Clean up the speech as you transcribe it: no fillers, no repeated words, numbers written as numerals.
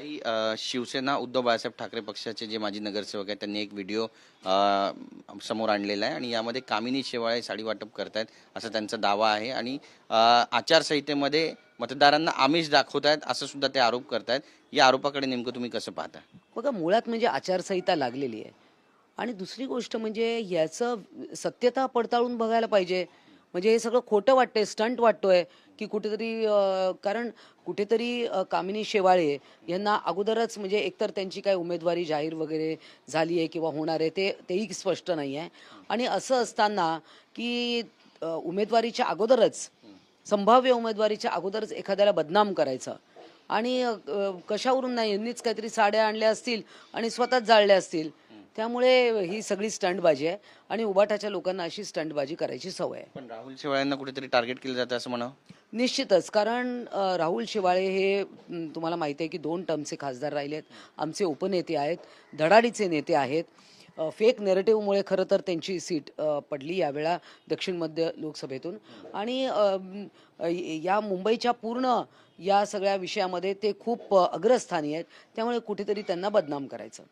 काही शिवसेना उद्धव बाळासाहेब ठाकरे पक्षाचे जे माजी नगरसेवक आहेत त्यांनी एक व्हिडिओ समोर आणलेला आहे आणि यामध्ये कामिनी शेवाळे साडी वाटप करतायत असा त्यांचा दावा आहे आणि आचारसंहितेमध्ये मतदारांना आमिष दाखवत आहेत असं सुद्धा ते आरोप करतायत. या आरोपाकडे नेमकं तुम्ही कसं पाहता? बघा, मुळात म्हणजे आचारसंहिता लागलेली आहे आणि दुसरी गोष्ट म्हणजे याचं सत्यता पडताळून बघायला पाहिजे. म्हणजे हे सगळं खोटं वाटतंय, स्टंट वाटतोय की कुठेतरी कारण कुठेतरी कामिनी शेवाळे यांना अगोदरच म्हणजे एकतर त्यांची काय उमेदवारी जाहीर वगैरे झाली आहे किंवा होणार आहे तेही स्पष्ट नाही आहे. आणि असं असताना की उमेदवारीच्या अगोदरच, संभाव्य उमेदवारीच्या अगोदरच एखाद्याला बदनाम करायचं आणि कशावरून नाही, यांनीच काहीतरी साड्या आणल्या असतील आणि स्वतःच जाळल्या असतील. त्यामुळे ही सगळी स्टंटबाजी आहे आणि उबाटाच्या लोकांना अशी स्टंटबाजी करायची सवय आहे. पण राहुल शेवाळ्यांना कुठेतरी टार्गेट केलं जातं असं म्हणावं. निश्चितच, कारण राहुल शेवाळे हे तुम्हाला माहिती आहे की 2 टर्मचे खासदार राहिले आहेत. आमचे उपनेते आहेत, धडाडीचे नेते आहेत. फेक नेरेटिव्हमुळे खरं तर त्यांची सीट पडली यावेळा दक्षिण मध्य लोकसभेतून. आणि या मुंबईच्या पूर्ण या सगळ्या विषयामध्ये ते खूप अग्रस्थानी आहेत. त्यामुळे कुठेतरी त्यांना बदनाम करायचं.